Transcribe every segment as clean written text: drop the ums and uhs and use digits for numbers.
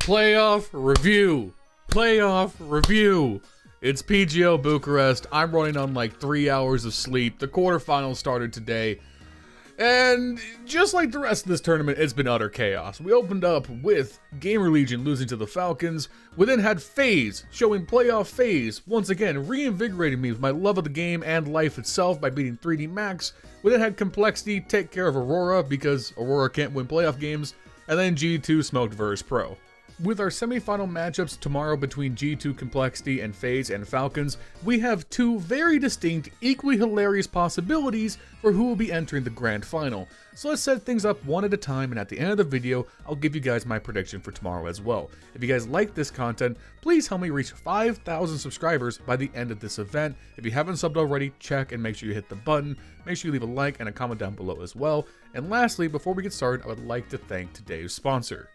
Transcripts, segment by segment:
Playoff review. Playoff review. It's PGL Bucharest. I'm running on like 3 hours of sleep. The quarterfinals started today. And just like the rest of this tournament, it's been utter chaos. We opened up with GamerLegion losing to the Falcons. We then had Faze showing playoff Faze, once again reinvigorating me with my love of the game and life itself by beating 3D Max. We then had Complexity take care of Aurora because Aurora can't win playoff games. And then G2 smoked Vergil'sPro. With our semifinal matchups tomorrow between G2 Complexity and Faze and Falcons, we have two very distinct, equally hilarious possibilities for who will be entering the grand final. So let's set things up one at a time, and at the end of the video, I'll give you guys my prediction for tomorrow as well. If you guys like this content, please help me reach 5,000 subscribers by the end of this event. If you haven't subbed already, check and make sure you hit the button. Make sure you leave a like and a comment down below as well. And lastly, before we get started, I would like to thank today's sponsor.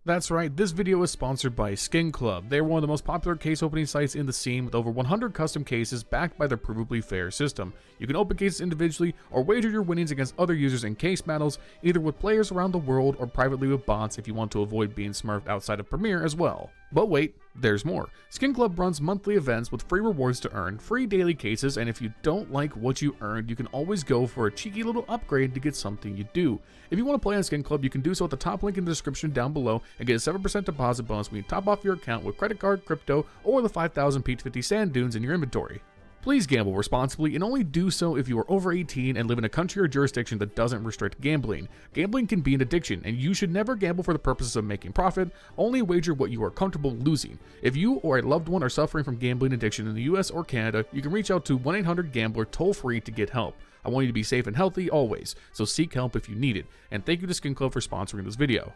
That's right, this video is sponsored by Skin Club. They're one of the most popular case opening sites in the scene with over 100 custom cases backed by their provably fair system. You can open cases individually or wager your winnings against other users in case battles, either with players around the world or privately with bots if you want to avoid being smurfed outside of Premiere as well. But wait, there's more. Skin Club runs monthly events with free rewards to earn, free daily cases, and if you don't like what you earned, you can always go for a cheeky little upgrade to get something you do. If you want to play on Skin Club, you can do so at the top link in the description down below and get a 7% deposit bonus when you top off your account with credit card, crypto, or the 5,000 Peach 50 sand dunes in your inventory. Please gamble responsibly and only do so if you are over 18 and live in a country or jurisdiction that doesn't restrict gambling. Gambling can be an addiction, and you should never gamble for the purposes of making profit. Only wager what you are comfortable losing. If you or a loved one are suffering from gambling addiction in the US or Canada, you can reach out to 1-800-GAMBLER toll-free to get help. I want you to be safe and healthy always, so seek help if you need it. And thank you to Skin Club for sponsoring this video.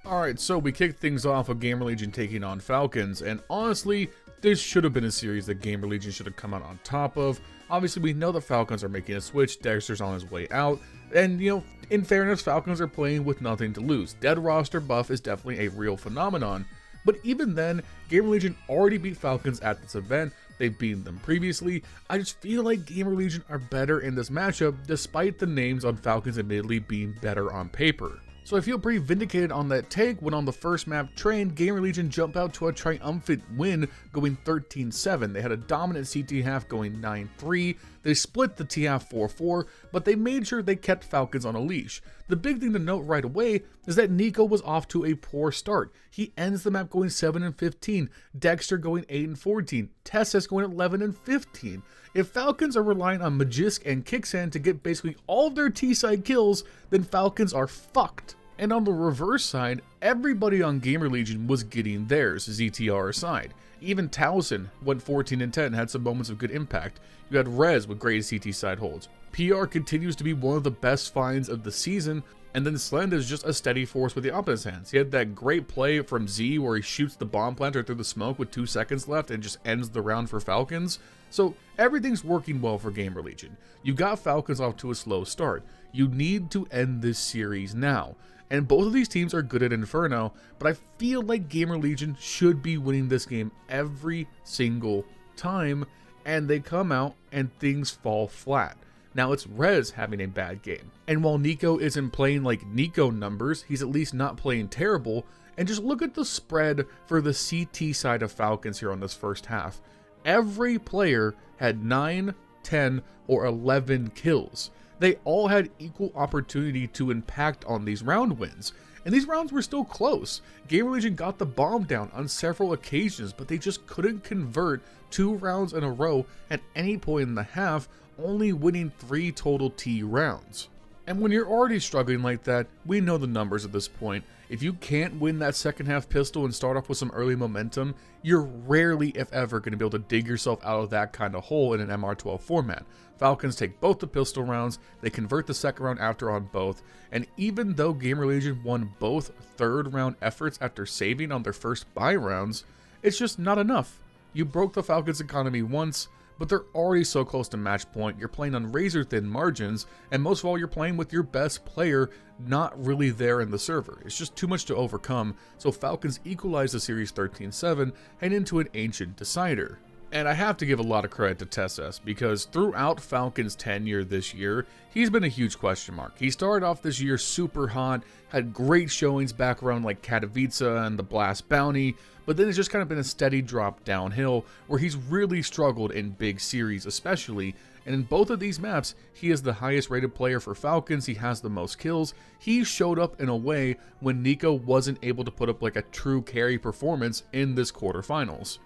Alright, so we kicked things off with GamerLegion taking on Falcons, and honestly, this should have been a series that GamerLegion should have come out on top of. Obviously, we know the Falcons are making a switch, Dexter's on his way out, and you know, in fairness, Falcons are playing with nothing to lose. Dead roster buff is definitely a real phenomenon, but even then, GamerLegion already beat Falcons at this event. They've beaten them previously. I just feel like GamerLegion are better in this matchup, despite the names on Falcons admittedly being better on paper. So I feel pretty vindicated on that take when on the first map Train, GamerLegion jumped out to a triumphant win going 13-7. They had a dominant CT half going 9-3. They split the T half 4-4, but they made sure they kept Falcons on a leash. The big thing to note right away is that Nico was off to a poor start. He ends the map going 7-15, Dexter going 8-14, Tessus going 11-15. If Falcons are relying on Magisk and Kicksand to get basically all of their T-side kills, then Falcons are fucked. And on the reverse side, everybody on GamerLegion was getting theirs, ZTR aside. Even Towson went 14-10 and had some moments of good impact. You had Rez with great CT side holds. PR continues to be one of the best finds of the season, and then Slend is just a steady force with the opposite hands. He had that great play from Z where he shoots the bomb planter through the smoke with 2 seconds left and just ends the round for Falcons. So everything's working well for GamerLegion. You got Falcons off to a slow start. You need to end this series now. And both of these teams are good at Inferno, but I feel like GamerLegion should be winning this game every single time, and they come out and things fall flat. Now it's Rez having a bad game, and while Nico isn't playing like Nico numbers, he's at least not playing terrible. And just look at the spread for the CT side of Falcons here on this first half. Every player had 9, 10, or 11 kills. They all had equal opportunity to impact on these round wins, and these rounds were still close. GamerLegion got the bomb down on several occasions, but they just couldn't convert 2 rounds in a row at any point in the half, only winning 3 total T rounds. And when you're already struggling like that, we know the numbers at this point. If you can't win that second half pistol and start off with some early momentum, you're rarely, if ever, going to be able to dig yourself out of that kind of hole in an MR12 format. Falcons take both the pistol rounds, they convert the second round after on both, and even though GamerLegion won both third round efforts after saving on their first buy rounds, it's just not enough. You broke the Falcons' economy once, but they're already so close to match point, you're playing on razor thin margins, and most of all you're playing with your best player not really there in the server. It's just too much to overcome, so Falcons equalize the series 13-7 and into an ancient decider. And I have to give a lot of credit to TessS, because throughout Falcons' tenure this year, he's been a huge question mark. He started off this year super hot, had great showings back around like Katowice and the Blast Bounty, but then it's just kind of been a steady drop downhill where he's really struggled in big series especially, and in both of these maps, he is the highest rated player for Falcons, he has the most kills. He showed up in a way when Nico wasn't able to put up like a true carry performance in this quarterfinals.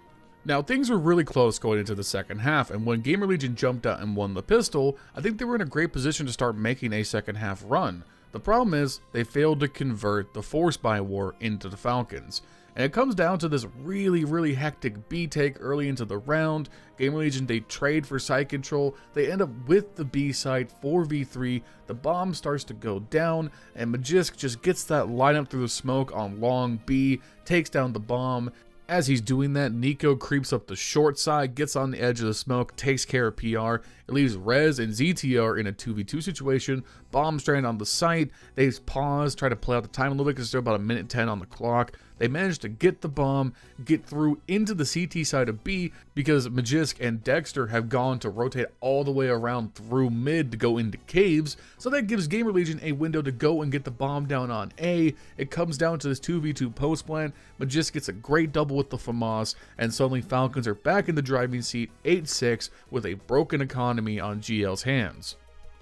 Now, things were really close going into the second half, and when GamerLegion jumped out and won the pistol, I think they were in a great position to start making a second half run. The problem is, they failed to convert the Force Buy War into the Falcons. And it comes down to this really hectic B take early into the round. GamerLegion, they trade for site control, they end up with the B site 4v3, the bomb starts to go down, and Magisk just gets that lineup through the smoke on long B, takes down the bomb. As he's doing that, Nico creeps up the short side, gets on the edge of the smoke, takes care of PR. It leaves Rez and ZTR in a 2v2 situation. Bomb strand on the site. They pause, try to play out the time a little bit because there's still about a minute 10 on the clock. They manage to get the bomb, get through into the CT side of B because Magisk and Dexter have gone to rotate all the way around through mid to go into caves. So that gives GamerLegion a window to go and get the bomb down on A. It comes down to this 2v2 post plan. Magisk gets a great double with the FAMAS, and suddenly Falcons are back in the driving seat 8-6 with a broken economy on GL's hands.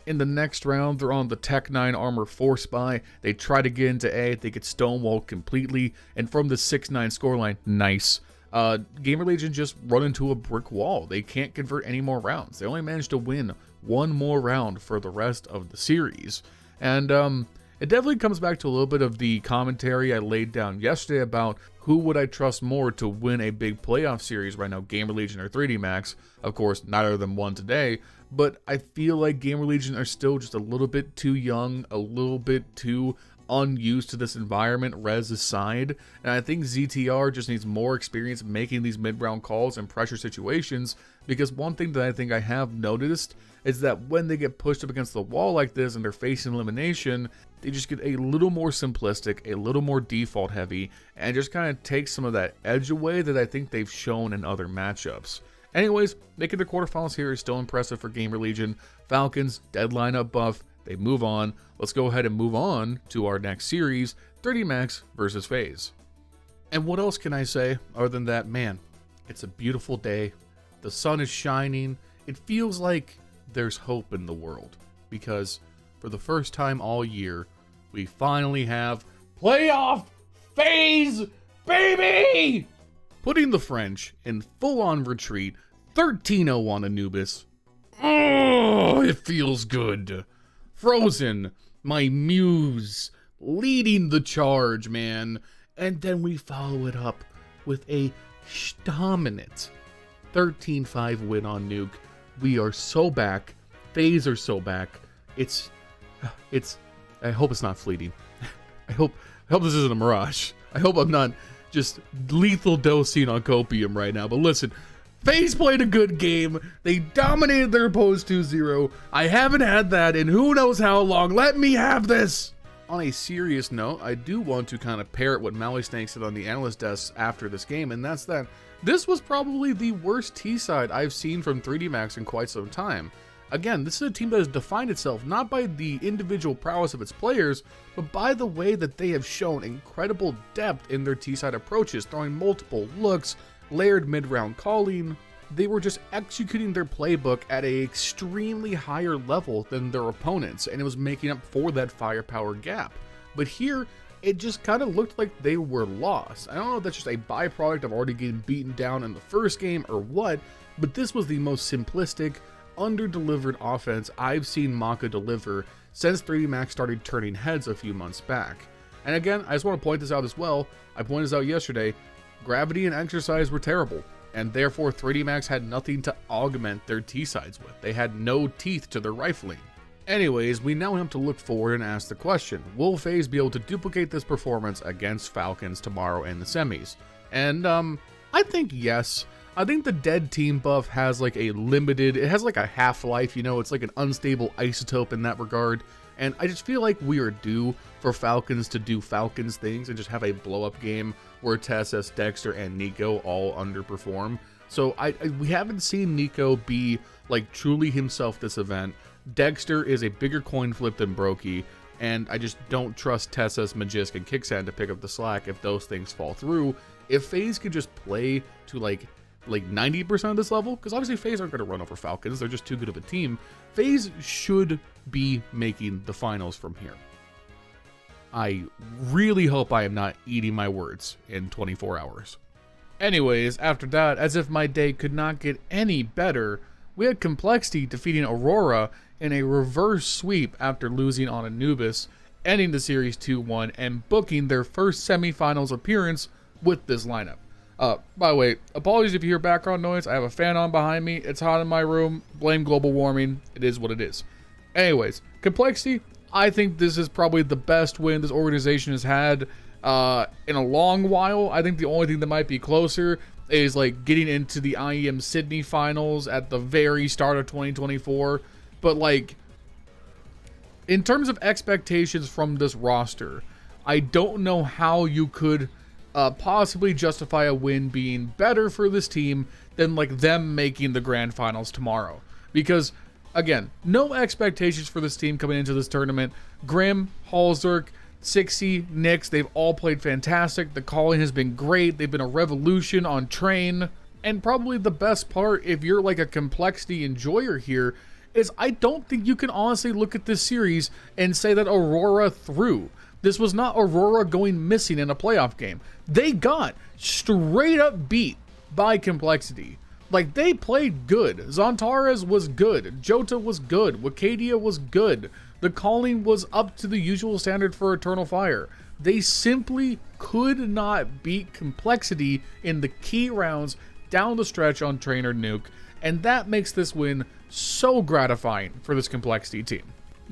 In the next round, they're on the Tech 9 Armor Force Buy. They try to get into A, they get stonewalled completely, and from the 6-9 scoreline, nice. GamerLegion just run into a brick wall. They can't convert any more rounds. They only managed to win one more round for the rest of the series. And it definitely comes back to a little bit of the commentary I laid down yesterday about who would I trust more to win a big playoff series right now, GamerLegion or 3D Max. Of course, neither of them won today, but I feel like GamerLegion are still just a little bit too young, a little bit too unused to this environment, Rez aside, and I think ZTR just needs more experience making these mid-round calls and pressure situations, because one thing that I think I have noticed is that when they get pushed up against the wall like this and they're facing elimination, they just get a little more simplistic, a little more default heavy, and just kind of take some of that edge away that I think they've shown in other matchups. Anyways, making the quarterfinals here is still impressive for GamerLegion. Falcons, dead lineup buff, they move on. Let's go ahead and move on to our next series, 3D Max versus Faze. And what else can I say other than that, man, it's a beautiful day. The sun is shining. It feels like there's hope in the world because for the first time all year, we finally have playoff Faze, baby! Putting the French in full-on retreat, 13-0 on Anubis. Oh, it feels good. Frozen, my muse, leading the charge, man. And then we follow it up with a dominant 13-5 win on Nuke. We are so back. Faze are so back. It's I hope it's not fleeting. I hope this isn't a mirage. I hope I'm not just lethal dosing on Copium right now. But listen, Faze played a good game. They dominated their opponents 2-0. I haven't had that in who knows how long. Let me have this. On a serious note, I do want to kind of parrot what Maui Stank said on the analyst desk after this game, and that's that this was probably the worst T-side I've seen from 3D Max in quite some time. Again, this is a team that has defined itself not by the individual prowess of its players, but by the way that they have shown incredible depth in their T-side approaches, throwing multiple looks, layered mid-round calling. They were just executing their playbook at an extremely higher level than their opponents, and it was making up for that firepower gap. But here, it just kind of looked like they were lost. I don't know if that's just a byproduct of already getting beaten down in the first game or what, but this was the most simplistic, under-delivered offense I've seen Maka deliver since 3D Max started turning heads a few months back. And again, I just want to point this out as well. I pointed this out yesterday. Gravity and exercise were terrible, and therefore 3D Max had nothing to augment their T-sides with. They had no teeth to their rifling. Anyways, we now have to look forward and ask the question, will Faze be able to duplicate this performance against Falcons tomorrow in the semis? And I think yes. I think the dead team buff has like a limited, it has like a half-life, you know, it's like an unstable isotope in that regard. And I just feel like we are due for Falcons to do Falcons things and just have a blow-up game where TessS, Dexter, and Nico all underperform. So we haven't seen Nico be like truly himself this event. Dexter is a bigger coin flip than Brokey, and I just don't trust Tessa's, Magisk, and Kicksand to pick up the slack if those things fall through. If Faze could just play to like 90% of this level, because obviously Faze aren't going to run over Falcons, they're just too good of a team, Faze should be making the finals from here. I really hope I am not eating my words in 24 hours. Anyways, after that, as if my day could not get any better, we had Complexity defeating Aurora in a reverse sweep after losing on Anubis, ending the series 2-1 and booking their first semifinals appearance with this lineup. By the way, apologies if you hear background noise. I have a fan on behind me. It's hot in my room. Blame global warming. It is what it is. Anyways, Complexity, I think this is probably the best win this organization has had in a long while. I think the only thing that might be closer is like getting into the IEM Sydney finals at the very start of 2024. But like, in terms of expectations from this roster, I don't know how you could possibly justify a win being better for this team than like them making the grand finals tomorrow. Because again, no expectations for this team coming into this tournament. Grim, Halzerk, Sixy, Nyx, they've all played fantastic. The calling has been great. They've been a revolution on Train. And probably the best part, if you're like a Complexity enjoyer here, is I don't think you can honestly look at this series and say that Aurora threw. This was not Aurora going missing in a playoff game. They got straight up beat by Complexity. Like, they played good. Zontares was good. Jota was good. Wakadia was good. The calling was up to the usual standard for Eternal Fire. They simply could not beat Complexity in the key rounds down the stretch on Trainer Nuke, and that makes this win so gratifying for this Complexity team.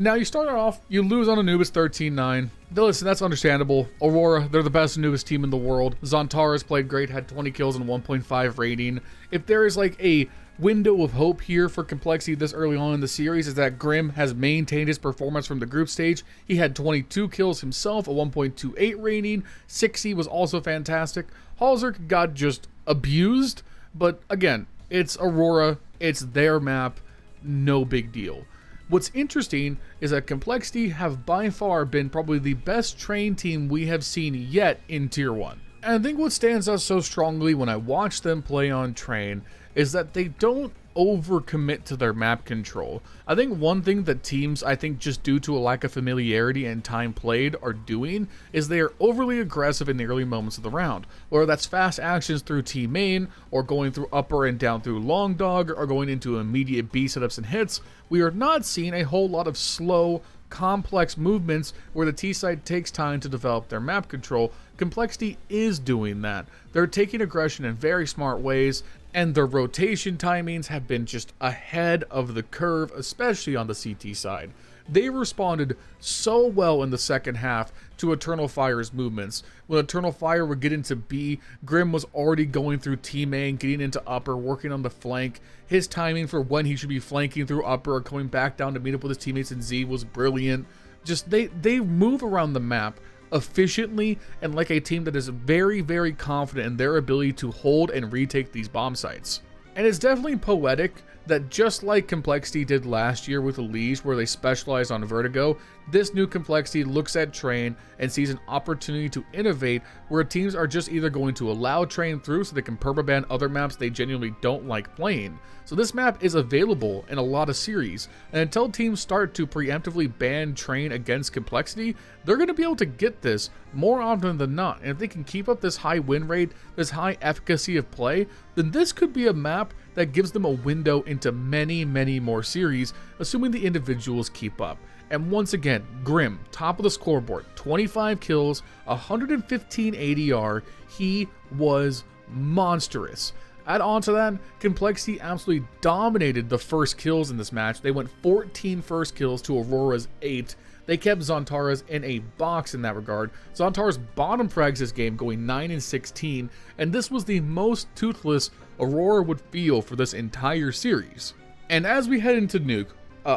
Now, you start off, you lose on Anubis 13-9. Listen, that's understandable. Aurora, they're the best Anubis team in the world. Zontares played great, had 20 kills and 1.5 rating. If there is like a window of hope here for Complexity this early on in the series, is that Grim has maintained his performance from the group stage. He had 22 kills himself, a 1.28 rating. Sixy was also fantastic. Halzerk got just abused, but again, it's Aurora, it's their map, no big deal. What's interesting is that Complexity have by far been probably the best Train team we have seen yet in Tier 1. And I think what stands out so strongly when I watch them play on Train is that they don't overcommit to their map control. I think one thing that teams, I think just due to a lack of familiarity and time played, are doing is they are overly aggressive in the early moments of the round. Whether that's fast actions through T main, or going through upper and down through long dog, or going into immediate B setups and hits, we are not seeing a whole lot of slow, complex movements where the T side takes time to develop their map control. Complexity is doing that. They're taking aggression in very smart ways, and their rotation timings have been just ahead of the curve, especially on the CT side. They responded so well in the second half to Eternal Fire's movements. When Eternal Fire would get into B, Grim was already going through T main, getting into upper, working on the flank. His timing for when he should be flanking through upper or coming back down to meet up with his teammates in Z was brilliant. Just they move around the map efficiently and like a team that is very, very confident in their ability to hold and retake these bomb sites. And it's definitely poetic that just like Complexity did last year with the Liege, where they specialized on Vertigo, this new Complexity looks at Train and sees an opportunity to innovate where teams are just either going to allow Train through so they can permaban other maps they genuinely don't like playing. So this map is available in a lot of series, and until teams start to preemptively ban Train against Complexity, they're going to be able to get this more often than not. And if they can keep up this high win rate, this high efficacy of play, then this could be a map that gives them a window into many, many more series, assuming the individuals keep up. And once again, Grim, top of the scoreboard, 25 kills, 115 ADR. He was monstrous. Add on to that, Complexity absolutely dominated the first kills in this match. They went 14 first kills to Aurora's 8. They kept Zontares in a box in that regard. Zontares bottom frags this game, going 9-16, and this was the most toothless Aurora would feel for this entire series. And as we head into Nuke,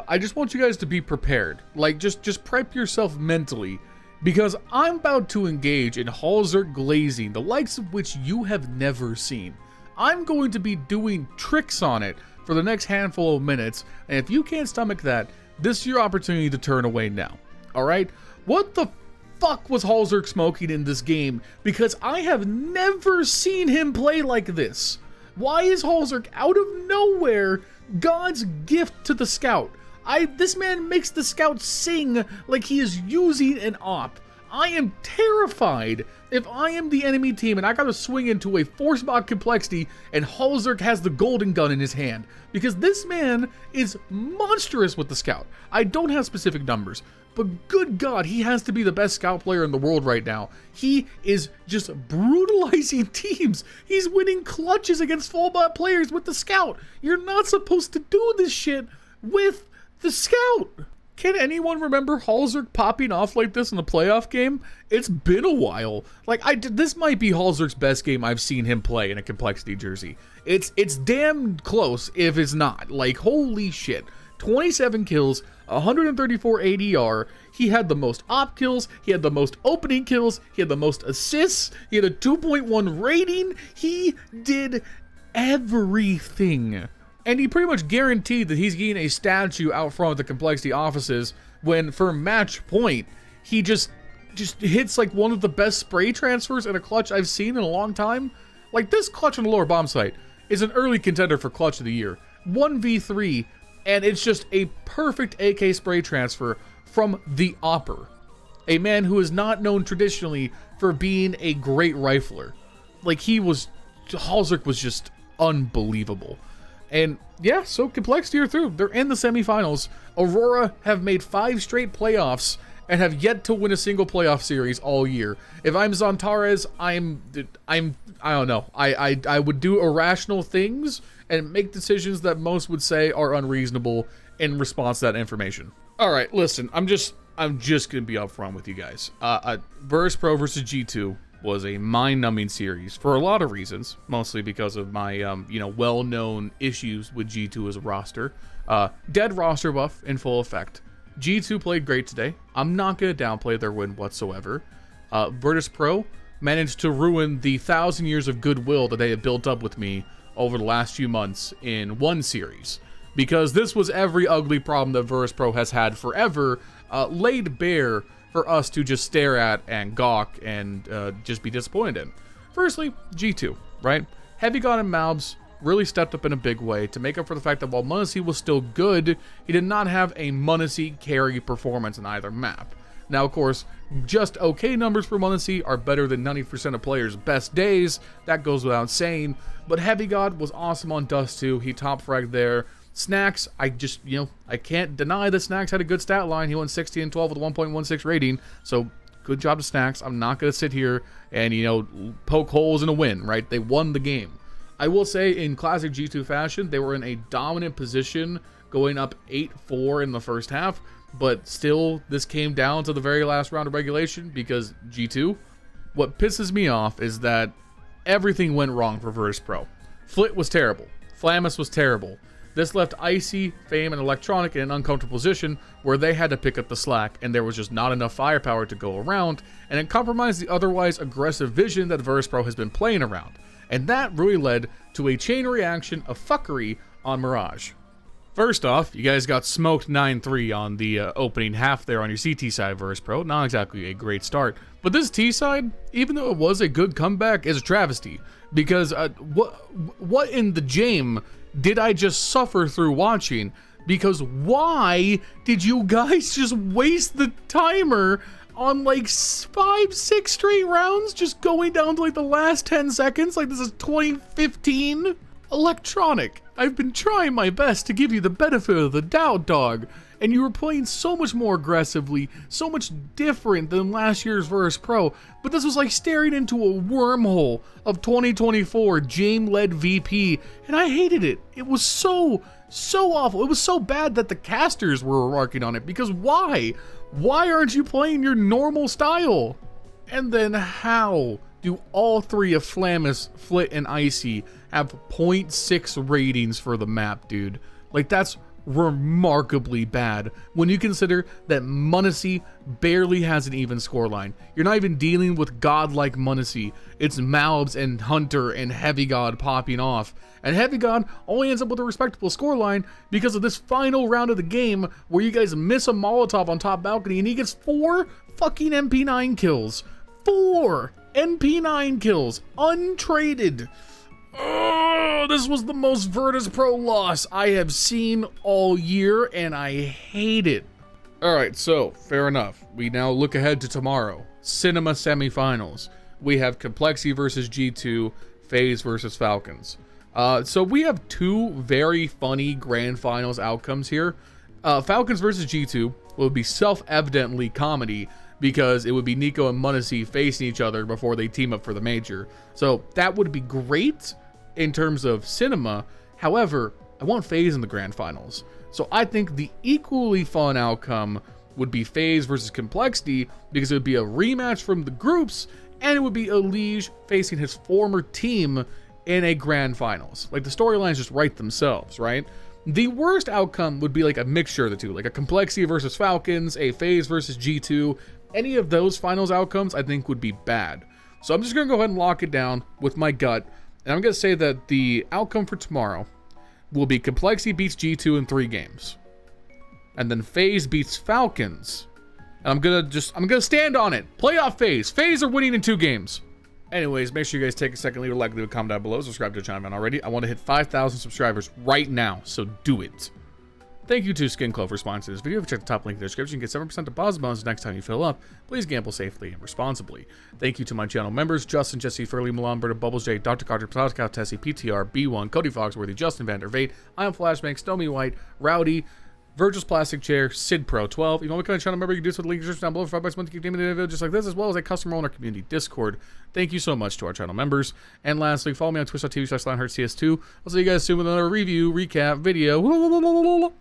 I just want you guys to be prepared. Like, just prep yourself mentally, because I'm about to engage in Halzerk glazing, the likes of which you have never seen. I'm going to be doing tricks on it for the next handful of minutes, and if you can't stomach that, this is your opportunity to turn away now. Alright? What the fuck was HeartZ smoking in this game? Because I have never seen him play like this. Why is HeartZ out of nowhere God's gift to the Scout? This man makes the Scout sing like he is using an op. I am terrified if I am the enemy team and I gotta swing into a force mod complexity and HeartZ has the golden gun in his hand. Because this man is monstrous with the Scout. I don't have specific numbers, but good God, he has to be the best Scout player in the world right now. He is just brutalizing teams. He's winning clutches against full bot players with the Scout. You're not supposed to do this shit with the Scout. Can anyone remember HeartZ popping off like this in the playoff game? It's been a while. Like, this might be HeartZ's best game I've seen him play in a complexity jersey. It's damn close if it's not. Like, holy shit. 27 kills, 134 ADR. He had the most op kills. He had the most opening kills. He had the most assists. He had a 2.1 rating. He did everything. And he pretty much guaranteed that he's getting a statue out front of the complexity offices when, for match point, he just hits like one of the best spray transfers in a clutch I've seen in a long time. Like, this clutch on the lower bomb site is an early contender for clutch of the year. 1v3, and it's just a perfect AK spray transfer from the Opper, a man who is not known traditionally for being a great rifler. Like, HeartZ was just unbelievable. And yeah, so complexity are through. They're in the semifinals. Aurora have made 5 straight playoffs and have yet to win a single playoff series all year. If I'm Zontarez, I don't know. I would do irrational things and make decisions that most would say are unreasonable in response to that information. All right, listen, I'm just gonna be upfront with you guys. Vergil'sPro versus G2 was a mind-numbing series for a lot of reasons, mostly because of my well-known issues with G2 as a roster. Dead roster buff in full effect. G2 played great today. I'm not going to downplay their win whatsoever. Vergil'sPro managed to ruin the 1,000 years of goodwill that they had built up with me over the last few months in one series. Because this was every ugly problem that Vergil'sPro has had forever, laid bare for us to just stare at and gawk and just be disappointed in. Firstly, G2, right? Heavy God and Malbs really stepped up in a big way to make up for the fact that while m0NESY was still good, he did not have a m0NESY carry performance in either map. Now, of course, just okay numbers for m0NESY are better than 90% of players' best days. That goes without saying. But Heavy God was awesome on Dust 2. He top fragged there. Snacks, I can't deny that Snacks had a good stat line. He went 16 and 12 with a 1.16 rating. So, good job to Snacks. I'm not going to sit here and, poke holes in a win, right? They won the game. I will say, in classic G2 fashion, they were in a dominant position going up 8-4 in the first half. But still, this came down to the very last round of regulation because G2, what pisses me off is that everything went wrong for Vergil'sPro. Flit was terrible. Flammus was terrible. This left Icy, Fame, and Electronic in an uncomfortable position where they had to pick up the slack and there was just not enough firepower to go around, and it compromised the otherwise aggressive vision that Vergil'sPro has been playing around. And that really led to a chain reaction of fuckery on Mirage. First off, you guys got smoked 9-3 on the opening half there on your CT side of Vergil'sPro. Not exactly a great start. But this T side, even though it was a good comeback, is a travesty. Because what in the jam did I just suffer through watching? Because why did you guys just waste the timer on like 5-6 straight rounds just going down to like the last 10 seconds? Like this is 2015? Electronic, I've been trying my best to give you the benefit of the doubt, dog, and you were playing so much more aggressively, so much different than last year's Vergil'sPro, but this was like staring into a wormhole of 2024 Jame-led VP, and I hated it. It was so awful. It was so bad that the casters were remarking on it, because why? Why aren't you playing your normal style? And then how do all three of Flammus, Flit, and Icy have 0.6 ratings for the map, dude? Like, that's remarkably bad when you consider that Munacy barely has an even scoreline. You're not even dealing with godlike Munacy. It's Malbs and Hunter and Heavy God popping off. And Heavy God only ends up with a respectable scoreline because of this final round of the game where you guys miss a Molotov on top balcony and he gets 4 fucking MP9 kills. 4 MP9 kills, untraded. Oh, this was the most Virtus Pro loss I have seen all year, and I hate it. Alright, so, fair enough. We now look ahead to tomorrow. Cinema semifinals. We have Complexity versus G2, Faze versus Falcons. So we have 2 very funny grand finals outcomes here. Falcons versus G2 will be self-evidently comedy, because it would be Nico and Munacy facing each other before they team up for the major. So that would be great in terms of cinema. However, I want Faze in the grand finals. So I think the equally fun outcome would be Faze versus Complexity, because it would be a rematch from the groups, and it would be Elige facing his former team in a grand finals. Like, the storylines just write themselves, right? The worst outcome would be like a mixture of the two, like a Complexity versus Falcons, a Faze versus G2. Any of those finals outcomes I think would be bad. So I'm just going to go ahead and lock it down with my gut. And I'm going to say that the outcome for tomorrow will be Complexity beats G2 in 3 games. And then Faze beats Falcons. And I'm going to stand on it. Playoff Faze. Faze are winning in 2 games. Anyways, make sure you guys take a second, leave a like, leave a comment down below, subscribe to the channel if you haven't already. I want to hit 5,000 subscribers right now, so do it. Thank you to Skin Club for sponsoring this video. If you check the top link in the description, you get 7% deposit bonus next time you fill up. Please gamble safely and responsibly. Thank you to my channel members, Justin, Jesse, Furley, Milan Berta, Bubblesj, Dr. Cocktor, Patatas Kaftesi, PTR, B1, Cody Foxworthy, Justin Vander Vegt, I am Flashbang, Snowy White, Rowdy, Vergil'sPlasticChair, Sid Pro 12. If you want to become a channel member, you can do so with the link in the description down below for $5 a month to keep gaming the video just like this, as well as a custom role in our community Discord. Thank you so much to our channel members. And lastly, follow me on twitch.tv/LionHeartZ2. I'll see you guys soon with another review, recap, video.